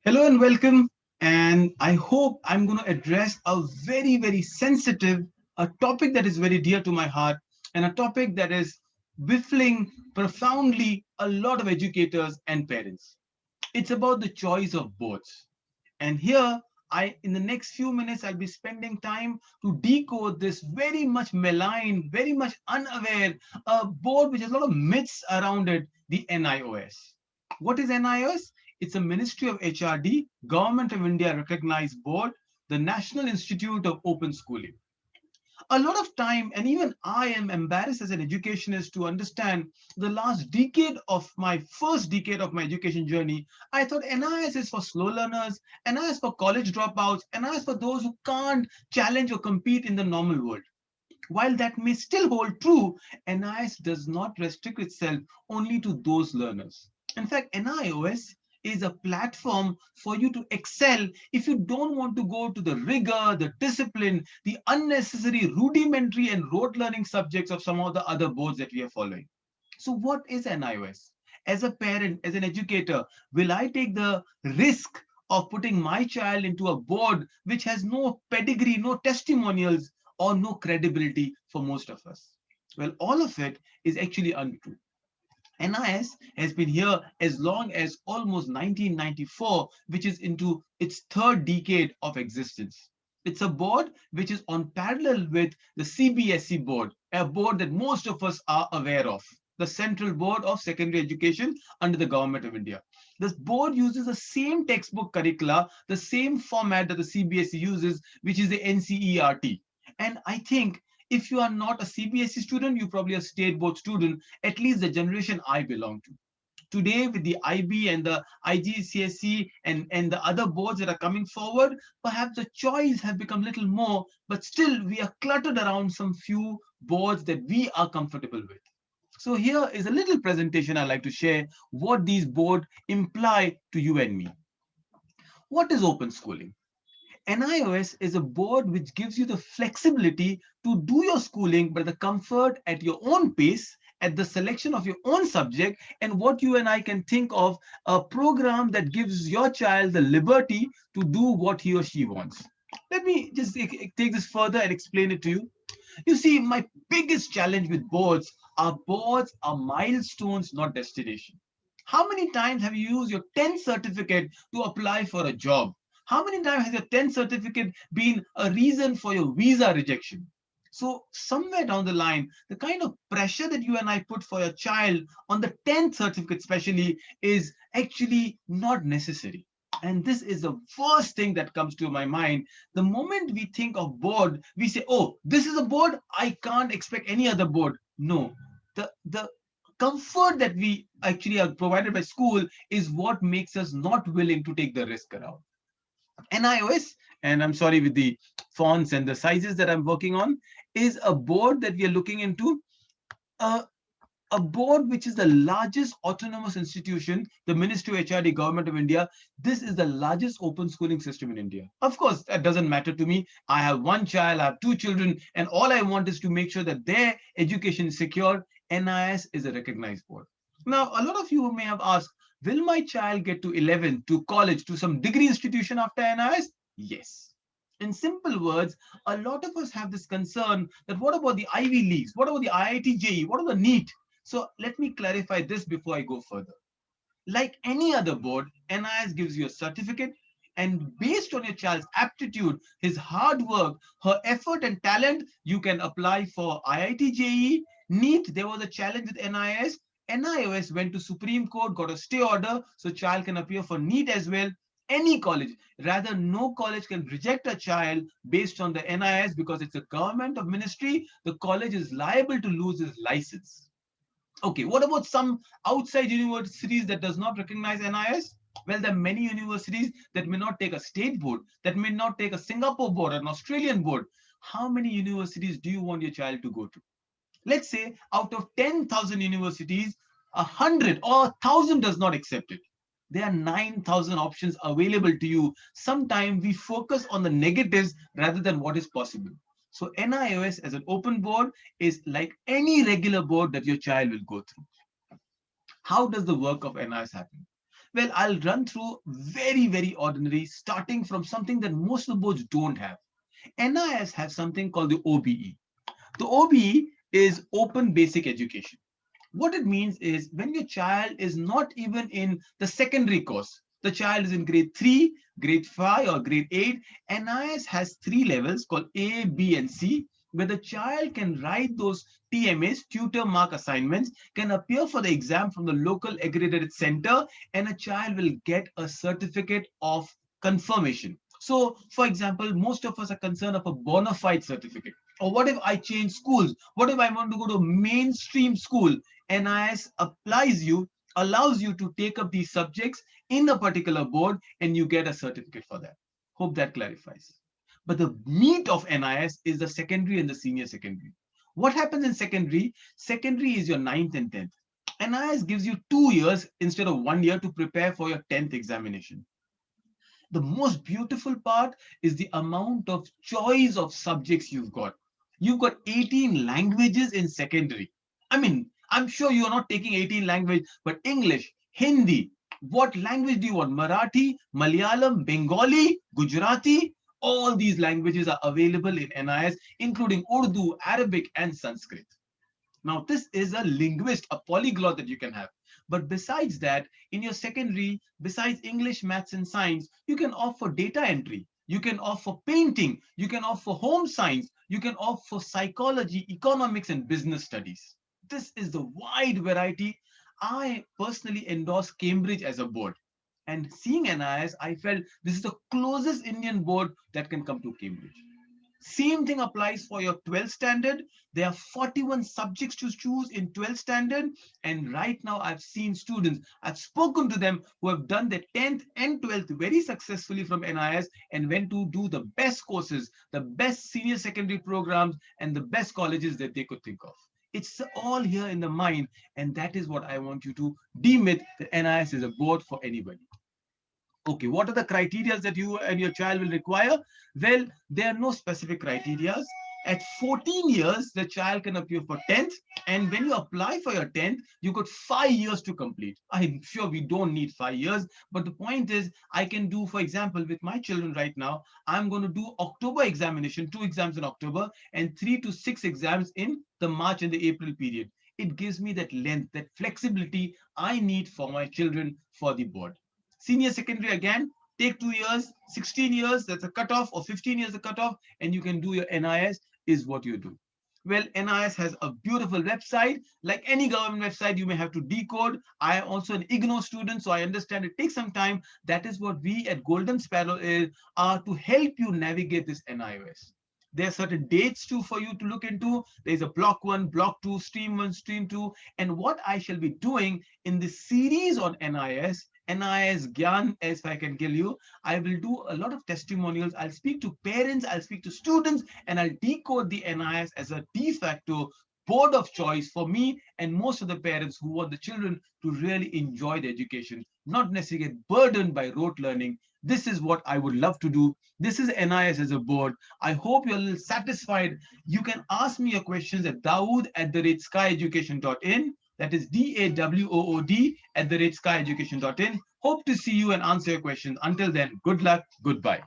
Hello and welcome. And I hope I'm going to address a very sensitive, a topic that is very dear to my heart, and a topic that is whiffling profoundly a lot of educators and parents. It's about the choice of boards. And here, in the next few minutes, I'll be spending time to decode this very much malign, very much unaware board which has a lot of myths around it, the NIOS. What is NIOS? It's a Ministry of HRD, Government of India recognized board, the National Institute of Open Schooling. A lot of time, and even I am embarrassed as an educationist to understand the last decade of my first decade of my education journey. I thought NIS is for slow learners, NIS for college dropouts, NIS for those who can't challenge or compete in the normal world. While that may still hold true, NIS does not restrict itself only to those learners. In fact, NIOS is a platform for you to excel if you don't want to go to the rigor, the discipline, the unnecessary rudimentary and rote learning subjects of some of the other boards that we are following. So, what is NIOS? As a parent, as an educator, will I take the risk of putting my child into a board which has no pedigree, no testimonials, or no credibility for most of us? Well, all of it is actually untrue. NIS has been here as long as almost 1994, which is into its third decade of existence. It's a board which is on parallel with the CBSE board, a board that most of us are aware of, the Central Board of Secondary Education under the Government of India. This board uses the same textbook curricula, the same format that the CBSE uses, which is the NCERT. And I think if you are not a CBSE student, you're probably a state board student, at least the generation I belong to. Today, with the IB and the IGCSE and the other boards that are coming forward, perhaps the choice has become a little more, but still we are cluttered around some few boards that we are comfortable with. So here is a little presentation I'd like to share what these boards imply to you and me. What is open schooling? NIOS is a board which gives you the flexibility to do your schooling, but the comfort at your own pace, at the selection of your own subject, and what you and I can think of a program that gives your child the liberty to do what he or she wants. Let me just take this further and explain it to you. You see, my biggest challenge with boards are milestones, not destination. How many times have you used your 10th certificate to apply for a job? How many times has your 10th certificate been a reason for your visa rejection? So, somewhere down the line, the kind of pressure that you and I put for your child on the 10th certificate, especially, is actually not necessary. And this is the first thing that comes to my mind. The moment we think of board, we say, oh, this is a board, I can't expect any other board. No, the comfort that we actually are provided by school is what makes us not willing to take the risk around. NIOS, and I'm sorry with the fonts and the sizes that I'm working on, is a board that we are looking into. Uh, a board which is the largest autonomous institution, the Ministry of HRD, Government of India. This is the largest open schooling system in India. Of course, that doesn't matter to me. I have one child, I have two children, and all I want is to make sure that their education is secure. NIS is a recognized board. Now, a lot of you may have asked, will my child get to 11, to college, to some degree institution after NIS? Yes. In simple words, a lot of us have this concern that what about the Ivy Leagues? What about the IIT JEE? What about the NEET? So let me clarify this before I go further. Like any other board, NIS gives you a certificate, and based on your child's aptitude, his hard work, her effort and talent, you can apply for IIT JEE. NEET, there was a challenge with NIS. NIOS went to Supreme Court, got a stay order, so child can appear for NEET as well. Any college, rather no college can reject a child based on the NIS because it's a government of ministry. The college is liable to lose his license. Okay, what about some outside universities that does not recognize NIS? Well, there are many universities that may not take a state board, that may not take a Singapore board, an Australian board. How many universities do you want your child to go to? Let's say out of 10,000 universities, 100 or 1,000 does not accept it. There are 9,000 options available to you. Sometimes we focus on the negatives rather than what is possible. So NIOS as an open board is like any regular board that your child will go through. How does the work of NIOS happen? Well, I'll run through very, very ordinary, starting from something that most of the boards don't have. NIS has something called the OBE. The OBE is Open Basic Education. What it means is when your child is not even in the secondary course, the child is in grade 3, grade 5, or grade 8, NIS has three levels called A, B, and C, where the child can write those TMAs, tutor mark assignments, can appear for the exam from the local accredited center, and a child will get a certificate of confirmation. So, for example, most of us are concerned of a bona fide certificate. Or what if I change schools? What if I want to go to a mainstream school? NIS allows you to take up these subjects in a particular board and you get a certificate for that. Hope that clarifies. But the meat of NIS is the secondary and the senior secondary. What happens in secondary? Secondary is your ninth and 10th. NIS gives you 2 years instead of 1 year to prepare for your 10th examination. The most beautiful part is the amount of choice of subjects you've got. You've got 18 languages in secondary. I mean, I'm sure you're not taking 18 language, but English, Hindi, what language do you want? Marathi, Malayalam, Bengali, Gujarati, all these languages are available in NIS, including Urdu, Arabic, and Sanskrit. Now, this is a linguist, a polyglot that you can have. But besides that, in your secondary, besides English, maths, and science, you can opt for data entry. You can opt for painting. You can opt for home science. You can opt for psychology, economics, and business studies. This is the wide variety. I personally endorse Cambridge as a board. And seeing NIS, I felt this is the closest Indian board that can come to Cambridge. Same thing applies for your 12th standard. There are 41 subjects to choose in 12th standard. And right now, I've seen students, I've spoken to them who have done their 10th and 12th very successfully from NIS and went to do the best courses, the best senior secondary programs, and the best colleges that they could think of. It's all here in the mind. And that is what I want you to demyth that NIS is a board for anybody. Okay, what are the criteria that you and your child will require? Well, there are no specific criteria. At 14 years, the child can appear for 10th. And when you apply for your 10th, you got 5 years to complete. I'm sure we don't need 5 years. But the point is, I can do, for example, with my children right now, I'm going to do October examination, 2 exams in October, and 3 to 6 exams in the March and the April period. It gives me that length, that flexibility I need for my children for the board. Senior secondary again, take 2 years, 16 years, that's a cutoff, or 15 years a cutoff, and you can do your NIS is what you do. Well, NIS has a beautiful website. Like any government website, you may have to decode. I am also an IGNO student, so I understand it takes some time. That is what we at Golden Sparrow are to help you navigate this NIOS. There are certain dates too for you to look into. There's a block 1, block 2, stream 1, stream 2. And what I shall be doing in this series on NIS Gyan, as I can tell you, I will do a lot of testimonials. I'll speak to parents, I'll speak to students, and I'll decode the NIS as a de facto board of choice for me and most of the parents who want the children to really enjoy the education, not necessarily get burdened by rote learning. This is what I would love to do. This is NIS as a board. I hope you're a little satisfied. You can ask me your questions at dawood@skyeducation.in. That is DAWOOD @skyeducation.in. Hope to see you and answer your questions. Until then, good luck, goodbye.